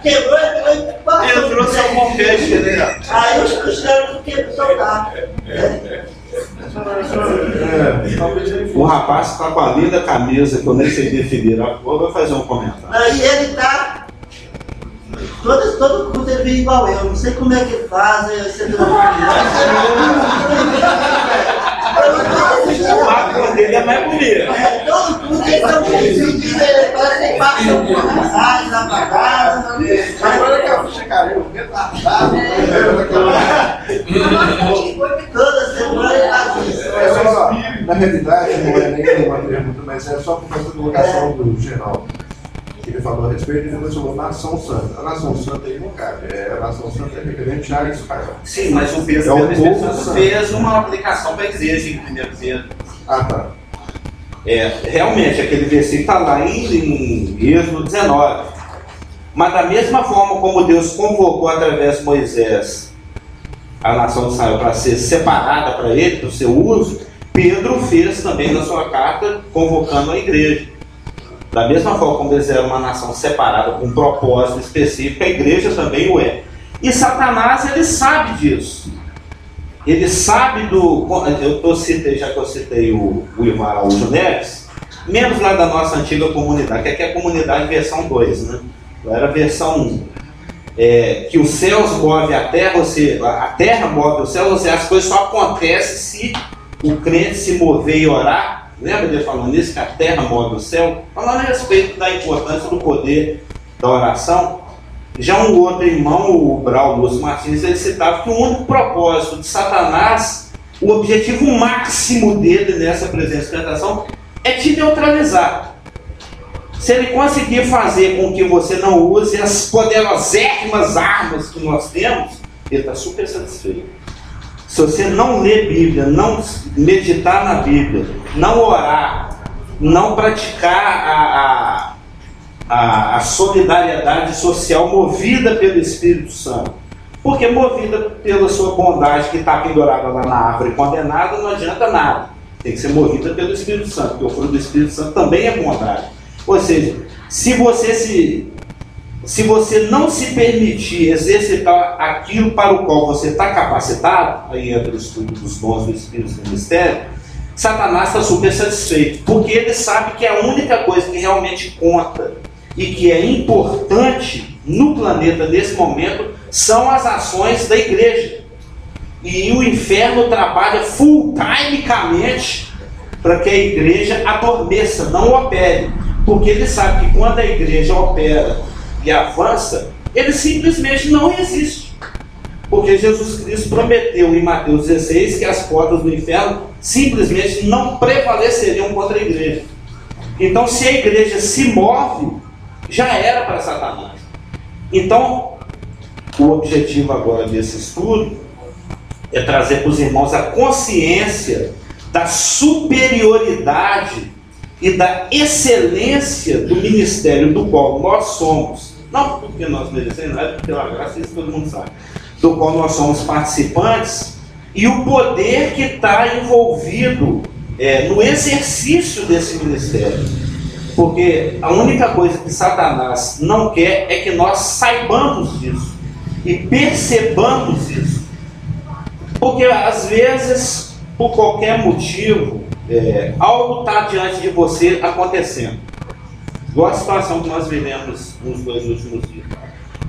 quebrou e passou. Entrou seu confete, né? Aí o chinelo quebrou, soltar. Um rapaz que está com a linda camisa, que eu nem sei definir a cor, vai fazer um comentário. Aí ele está Todo culto ele vem igual eu, não sei como é que ele faz, você deu uma O papo dele é mais bonito. todo culto ele tá parece que passa uma mensagem apagada. Agora que eu chegarei, o retardado. Toda semana ele faz isso. É só, na realidade, não é nem uma pergunta, mas é só por causa da colocação do Geraldo. Ele falou a respeito e depois falou Nação Santa. A Nação Santa aí não cabe. A Nação Santa é referente a Israel. Sim, mas o Pedro É o povo Santo santo. fez uma aplicação para a igreja em 1 Pedro. Ah, tá. Realmente, aquele versículo está lá em Êxodo 19. Mas da mesma forma como Deus convocou através de Moisés a nação de Israel para ser separada para ele, para o seu uso, Pedro fez também na sua carta convocando a igreja. Da mesma forma como eles eram uma nação separada com um propósito específico, a igreja também o é. E Satanás, ele sabe disso. Ele sabe já que eu citei o Ivan Araújo Neves, membros lá da nossa antiga comunidade, que aqui é a comunidade versão 2, né? Era a versão 1. Que os céus movem a terra, a terra move os céus, ou seja, as coisas só acontecem se o crente se mover e orar. Lembra dele falando isso, que a terra move o céu? Falando a respeito da importância do poder da oração. Já um outro irmão, o Brau Lúcio Martins, ele citava que o único propósito de Satanás, o objetivo máximo dele nessa presença de tentação, é te neutralizar. Se ele conseguir fazer com que você não use as poderosíssimas armas que nós temos, ele está super satisfeito. Se você não ler Bíblia, não meditar na Bíblia, não orar, não praticar a solidariedade social movida pelo Espírito Santo, porque movida pela sua bondade que está pendurada lá na árvore condenada, não adianta nada. Tem que ser movida pelo Espírito Santo, porque o fruto do Espírito Santo também é bondade. Ou seja, se você não se permitir exercitar aquilo para o qual você está capacitado, aí entra o estudo dos dons do Espírito do Ministério, Satanás está super satisfeito, porque ele sabe que a única coisa que realmente conta e que é importante no planeta nesse momento são as ações da igreja. E o inferno trabalha full-timecamente para que a igreja adormeça, não opere, porque ele sabe que quando a igreja opera e avança, ele simplesmente não existe. Porque Jesus Cristo prometeu em Mateus 16 que as portas do inferno simplesmente não prevaleceriam contra a igreja. Então, se a igreja se move, já era para Satanás. Então, o objetivo agora desse estudo é trazer para os irmãos a consciência da superioridade e da excelência do ministério do qual nós somos, não porque nós merecemos, não é pela graça, isso todo mundo sabe, do qual nós somos participantes, e o poder que está envolvido no exercício desse ministério. Porque a única coisa que Satanás não quer é que nós saibamos disso e percebamos isso. Porque às vezes, por qualquer motivo, algo está diante de você acontecendo. Igual a situação que nós vivemos nos 2 últimos dias.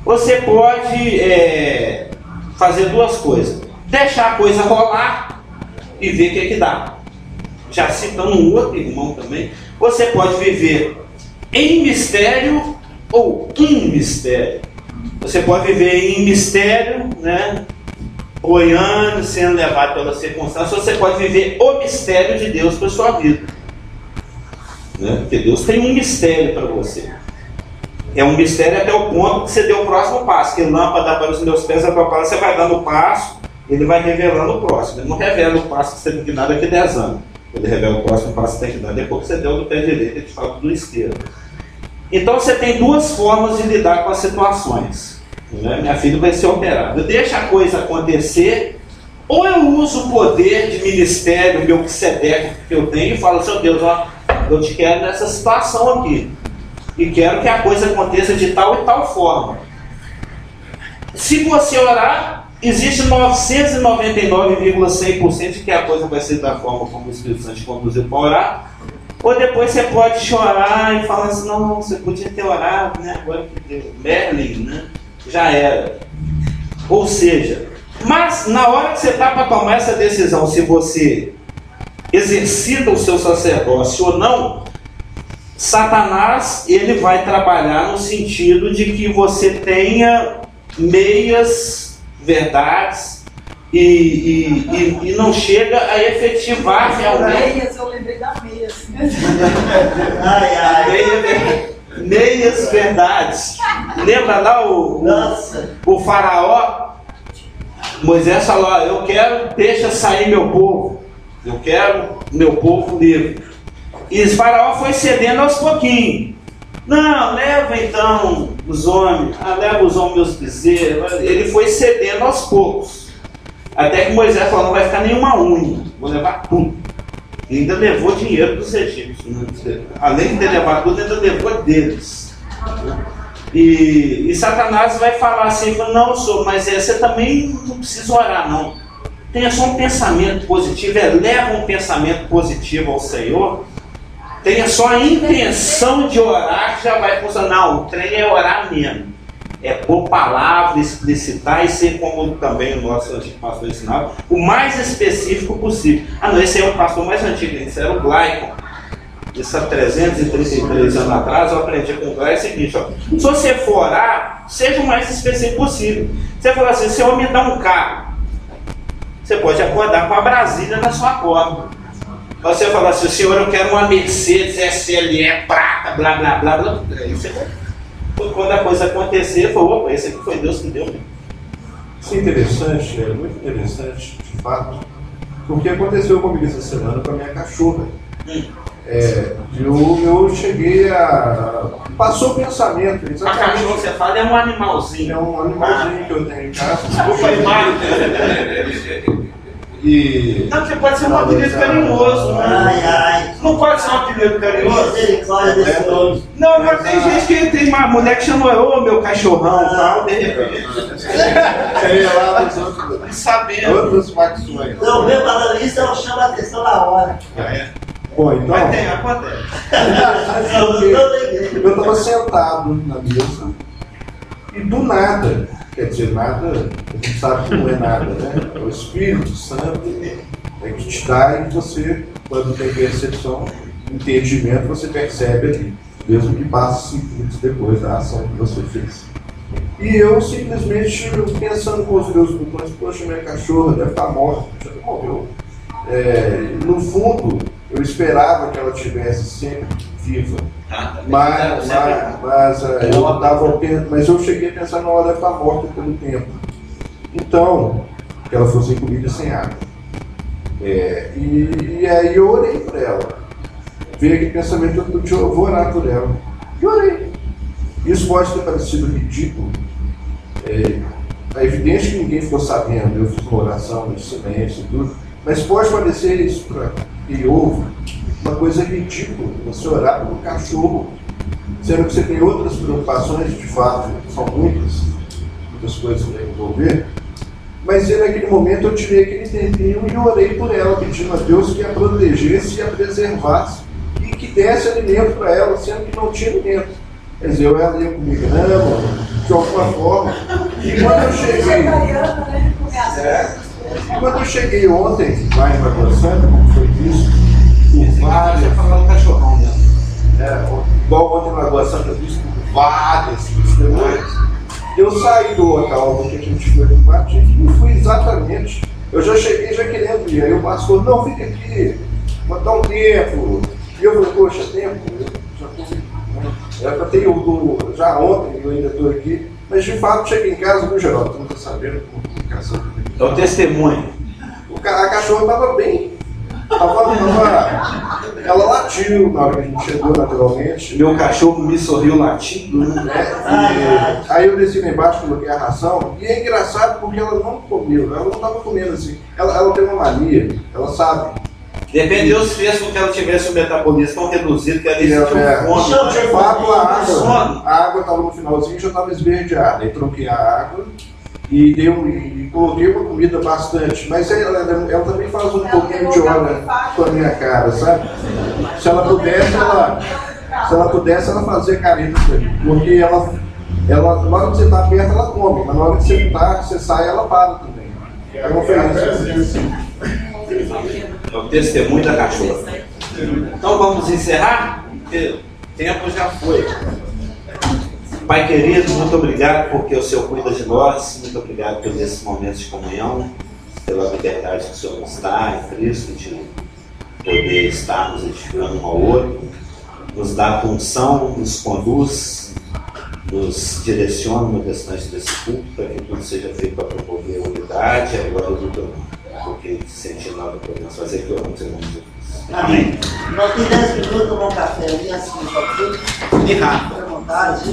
Você pode fazer duas coisas: deixar a coisa rolar e ver o que dá. Já citando um outro irmão também, você pode viver em mistério ou em mistério. Você pode viver em mistério, né, boiando, sendo levado pela circunstância. Você pode viver o mistério de Deus para a sua vida, né? Porque Deus tem um mistério para você. É um mistério até o ponto que você deu o próximo passo. Que lâmpada para os meus pés, a tua palavra, você vai dando o passo, ele vai revelando o próximo. Ele não revela o passo que você tem que dar daqui a 10 anos. Ele revela o próximo passo que você tem que dar depois que você deu do pé direito, ele te fala do esquerdo. Então você tem duas formas de lidar com as situações, né? Minha filha vai ser operada. Deixa a coisa acontecer, ou eu uso o poder de ministério, meu Melquisedeque que eu tenho, e falo: Seu Deus, ó, eu te quero nessa situação aqui, e quero que a coisa aconteça de tal e tal forma. Se você orar, existe 999,100% de que a coisa vai ser da forma como o Espírito Santo te conduziu para orar. Ou depois você pode chorar e falar assim: não, você podia ter orado, né? Agora que deu. Merlin, né? já era. Ou seja, mas na hora que você está para tomar essa decisão, se você exercita o seu sacerdócio ou não, Satanás ele vai trabalhar no sentido de que você tenha meias verdades e não chega a efetivar realmente. Meias, eu lembrei da meias. Meias verdades. Lembra lá o faraó? Moisés falou: eu quero, deixa sair meu povo. Eu quero meu povo livre. E o faraó foi cedendo aos pouquinhos. Não, leva então os homens, leva os homens meus bezerros. Ele foi cedendo aos poucos. Até que Moisés falou: não vai ficar nenhuma unha, vou levar tudo. E ainda levou dinheiro dos egípcios. Além de ter levado tudo, ainda levou deles. E Satanás vai falar assim: não, senhor, mas você também não precisa orar, não. Tenha só um pensamento positivo, leva um pensamento positivo ao Senhor. Tenha só a intenção de orar, que já vai funcionar. Não, o trem é orar mesmo. É pôr palavra, explicitar e ser, como também o nosso antigo pastor ensinava, o mais específico possível. Não, esse é o pastor mais antigo, esse era o Glaicon. Isso há 333 anos atrás, eu aprendi com o Glaicon o seguinte: ó, se você for orar, seja o mais específico possível. Você fala assim: Senhor, me dá um carro. Você pode acordar com a Brasília na sua porta. Você fala assim: Senhor, eu quero uma Mercedes SLE prata, blá blá blá blá. Aí você, quando a coisa acontecer, falou: opa, esse aqui foi Deus que deu. Isso é interessante, é muito interessante, de fato, porque aconteceu comigo essa semana com a minha cachorra. Eu cheguei a... Passou o pensamento. A cachorra, você fala, é um animalzinho. É um animalzinho que eu tenho em casa. Desculpa a imagem. Não, porque pode ser um apelido carinhoso, né? Não pode ser um apelido carinhoso. Misericórdia desse homem. Não, mas tem gente que tem uma mulher que chama ô meu cachorrão e tal, de repente. Sabendo. Outras facções. Então, meu analista, eu chamo a atenção na hora. Bom, então. Mas tem, acontece. Eu estava sentado na mesa e do nada, quer dizer, nada, a gente sabe que não é nada, né? É o Espírito Santo é que te dá e você, quando tem percepção, entendimento, você percebe ali, mesmo que passe 5 minutos depois da ação que você fez. E eu simplesmente pensando com os meus botões: poxa, minha cachorra deve estar morta, já morreu. No fundo, eu esperava que ela estivesse sempre viva, mas eu cheguei a pensar: não, ela deve estar morta pelo tempo. Então, que ela fosse incluída sem água. E aí eu orei por ela. Veio aquele pensamento: eu vou orar por ela. E orei. Isso pode ter parecido ridículo. É evidente que ninguém ficou sabendo. Eu fiz uma oração no silêncio e tudo. Mas pode parecer isso para quem ouve uma coisa ridícula, você orar pelo cachorro, sendo que você tem outras preocupações, de fato, são muitas coisas para envolver. Mas naquele momento eu tirei aquele tempinho e orei por ela, pedindo a Deus que a protegesse e a preservasse e que desse alimento para ela, sendo que não tinha alimento. Quer dizer, eu ia comer grama, de alguma forma. E quando eu cheguei ontem, lá em Lagoa Santa, como foi visto, Você falou do cachorrão mesmo. Igual ontem em Lagoa Santa, visto por várias testemunhas, eu saí do local onde a gente foi no quarto e fui exatamente. Eu já cheguei já querendo ir. Aí o pastor: não, fica aqui, vou dar um tempo. E eu falei: poxa, tempo? Eu já estou. Era para ter ido já ontem, eu ainda estou aqui. Mas de fato cheguei em casa, viu, Geraldo? Tu não está sabendo como comunicação. É o testemunho. A cachorra estava bem. Ela latiu na hora que a gente chegou, naturalmente. Meu cachorro me sorriu latindo, né? Aí eu desci lá embaixo, coloquei a ração. E é engraçado porque ela não comeu, ela não estava comendo assim. Ela tem uma mania, ela sabe. Depende, Deus fez com que ela tivesse um metabolismo tão reduzido que ela sentiu fome. De fato, a água estava no finalzinho e já estava esverdeada. Aí troquei a água e coloquei uma comida bastante. Mas ela também faz um pouquinho de hora com a minha cara, sabe? Se ela pudesse, ela fazia careta pra mim. Porque Ela, na hora que você está perto, ela come, mas na hora que você sai, ela para também. É uma oferência. É o testemunho da cachorra. Então vamos encerrar? Porque o tempo já foi. Pai querido, muito obrigado porque o Senhor cuida de nós. Muito obrigado por esses momentos de comunhão, pela liberdade que o Senhor nos dá em Cristo, de poder estarmos edificando um ao outro. Nos dá função, nos conduz, nos direciona no restante desse culto, para que tudo seja feito para promover a unidade, a glória do teu nome. Porque sentindo nada podemos fazer, que oramos em nome de Jesus. Amém. Nós temos 10 minutos, tomar um café ali, assim, só tudo. E rápido. Fica à vontade.